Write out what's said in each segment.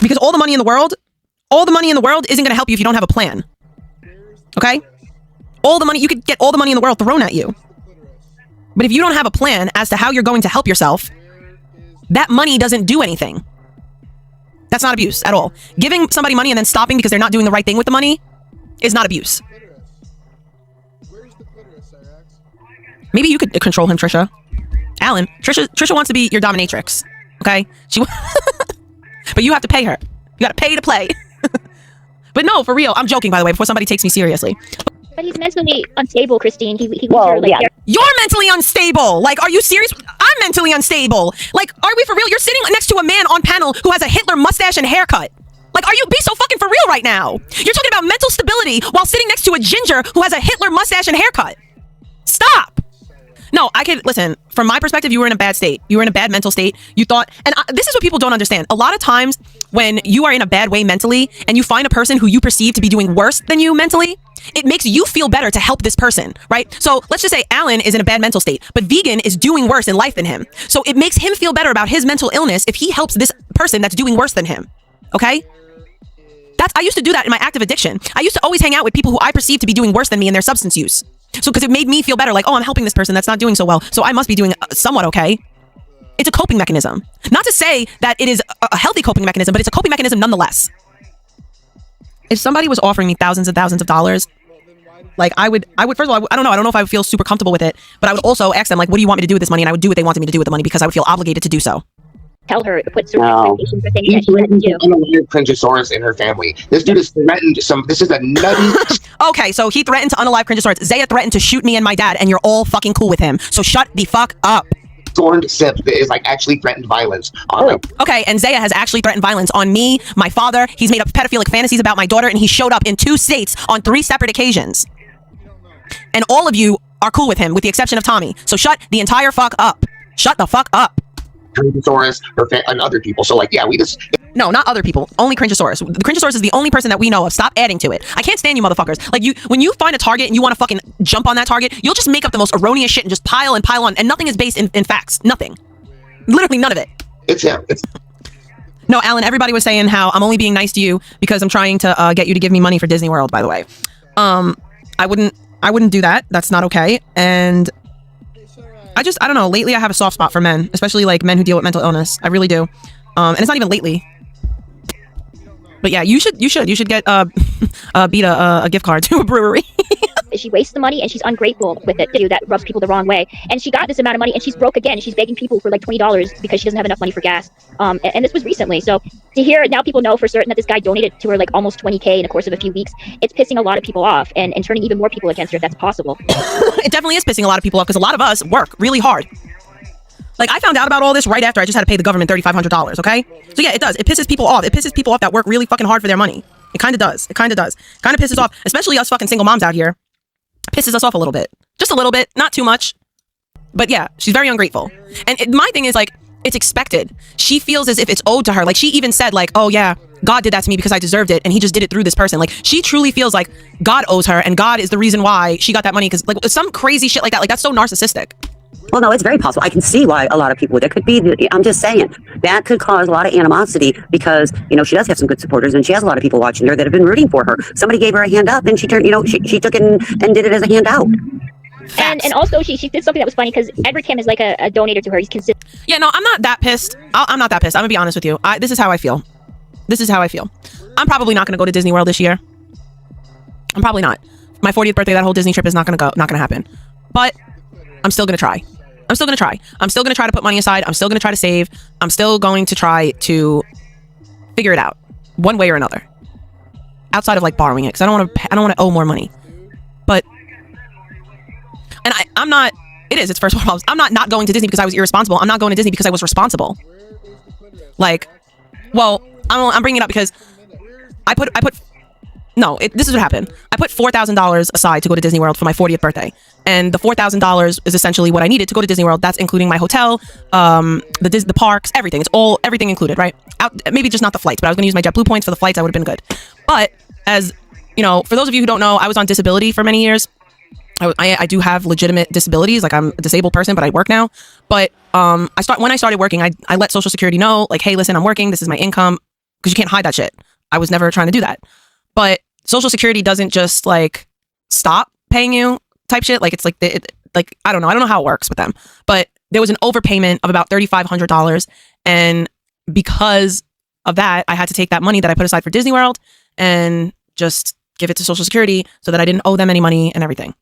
Because all the money in the world isn't going to help you if you don't have a plan. Okay? All the money, you could get all the money in the world thrown at you. But if you don't have a plan as to how you're going to help yourself, that money doesn't do anything. That's not abuse at all. Giving somebody money and then stopping because they're not doing the right thing with the money is not abuse. Maybe you could control him, Trisha. Alan, Trisha wants to be your dominatrix. Okay? But you have to pay her. You gotta pay to play. But no, for real. I'm joking, by the way, before somebody takes me seriously. But he's mentally unstable, Christine. He her, like, yeah. You're mentally unstable. Like, are you serious? I'm mentally unstable. Like, are we for real? You're sitting next to a man on panel who has a Hitler mustache and haircut. Like, are you be so fucking for real right now? You're talking about mental stability while sitting next to a ginger who has a Hitler mustache and haircut. Stop. No, I could, listen, from my perspective, you were in a bad state. You were in a bad mental state. You thought, and this is what people don't understand. A lot of times when you are in a bad way mentally and you find a person who you perceive to be doing worse than you mentally, it makes you feel better to help this person, right? So let's just say Alan is in a bad mental state, but Vegan is doing worse in life than him. So it makes him feel better about his mental illness if he helps this person that's doing worse than him, okay? I used to do that in my active addiction. I used to always hang out with people who I perceived to be doing worse than me in their substance use. So because it made me feel better, like, oh, I'm helping this person that's not doing so well, so I must be doing somewhat okay. It's a coping mechanism. Not to say that it is a healthy coping mechanism, but it's a coping mechanism nonetheless. If somebody was offering me thousands and thousands of dollars, like I would first of all, I don't know if I would feel super comfortable with it, but I would also ask them, like, what do you want me to do with this money? And I would do what they wanted me to do with the money because I would feel obligated to do so. Tell her to put certain expectations for things that she doesn't do. Unalive Cringosaurus in her family. This dude has threatened this is a nutty. Okay, so he threatened to unalive Cringosaurus. Zaya threatened to shoot me and my dad, and you're all fucking cool with him. So shut the fuck up. Scorned simp that is like actually threatened violence on Okay, and Zaya has actually threatened violence on me, my father. He's made up pedophilic fantasies about my daughter, and he showed up in 2 states on 3 separate occasions. And all of you are cool with him, with the exception of Tommy. So shut the entire fuck up. Shut the fuck up. Cringosaurus, and other people. So like, yeah, we just... No, not other people. Only Cringosaurus. The Cringosaurus is the only person that we know of. Stop adding to it. I can't stand you motherfuckers. Like, when you find a target and you want to fucking jump on that target, you'll just make up the most erroneous shit and just pile on, and nothing is based in facts. Nothing. Literally none of it. It's him. No, Alan, everybody was saying how I'm only being nice to you because I'm trying to get you to give me money for Disney World, by the way. I wouldn't do that. That's not okay. And I don't know. Lately, I have a soft spot for men, especially like men who deal with mental illness. I really do. And it's not even lately. But yeah, you should get beat a gift card to a brewery. She wastes the money and she's ungrateful with it. That rubs people the wrong way. And she got this amount of money and she's broke again. She's begging people for like $20 because she doesn't have enough money for gas. And this was recently. So to hear now people know for certain that this guy donated to her like almost $20K in the course of a few weeks, it's pissing a lot of people off and turning even more people against her if that's possible. It definitely is pissing a lot of people off because a lot of us work really hard. Like, I found out about all this right after I just had to pay the government $3,500, okay? So yeah, it does. It pisses people off. It pisses people off that work really fucking hard for their money. It kind of does. It kind of does. Kind of pisses off, especially us fucking single moms out here. Pisses us off a little bit. Just a little bit. Not too much. But yeah, she's very ungrateful. And my thing is, like, it's expected. She feels as if it's owed to her. Like, she even said, like, oh yeah, God did that to me because I deserved it, and he just did it through this person. Like, she truly feels like God owes her, and God is the reason why she got that money, because, like, some crazy shit like that. Like, that's so narcissistic. Well, no, it's very possible. I can see why a lot of people, there could be, I'm just saying, that could cause a lot of animosity because, she does have some good supporters and she has a lot of people watching her that have been rooting for her. Somebody gave her a hand up and she turned, she took it and did it as a handout. And also she did something that was funny because Edward Kim is like a donator to her. He's consistent. Yeah, no, I'm not that pissed. I'm not that pissed. I'm gonna be honest with you. This is how I feel. This is how I feel. I'm probably not gonna go to Disney World this year. I'm probably not. My 40th birthday, that whole Disney trip is not gonna happen. But I'm still gonna try. I'm still gonna try. I'm still gonna try to put money aside. I'm still gonna try to save. I'm still going to try to figure it out one way or another. Outside of like borrowing it, because I don't want to owe more money. But and I'm not. It's first world problems. I'm not going to Disney because I was irresponsible. I'm not going to Disney because I was responsible. Like, well, I'm bringing it up because I put. No, this is what happened. I put $4,000 aside to go to Disney World for my 40th birthday. And the $4,000 is essentially what I needed to go to Disney World. That's including my hotel, the parks, everything. It's everything included, right? Maybe just not the flights, but I was going to use my JetBlue points for the flights. I would have been good. But as you know, for those of you who don't know, I was on disability for many years. I do have legitimate disabilities. Like, I'm a disabled person, but I work now. But when I started working, I let Social Security know, like, hey, listen, I'm working. This is my income. because you can't hide that shit. I was never trying to do that. But Social Security doesn't just like stop paying you type shit. Like it's like like I don't know how it works with them. But there was an overpayment of about $3,500, and because of that, I had to take that money that I put aside for Disney World and just give it to Social Security so that I didn't owe them any money and everything.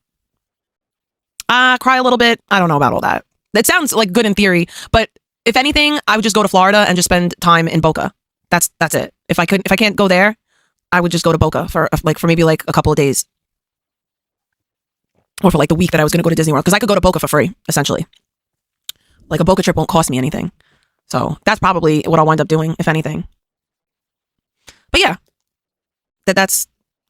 Cry a little bit. I don't know about all that. That sounds like good in theory, but if anything, I would just go to Florida and just spend time in Boca. That's it. If I can't go there, I would just go to Boca for maybe like a couple of days, or for like the week that I was going to go to Disney World, because I could go to Boca for free, essentially. Like a Boca trip won't cost me anything. So that's probably what I'll wind up doing, if anything. But yeah, that's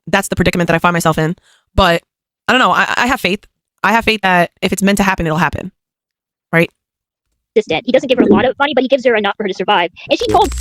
the predicament that I find myself in. But I don't know. I have faith. I have faith that if it's meant to happen, it'll happen. Right? He doesn't give her a lot of money, but he gives her enough for her to survive. And she told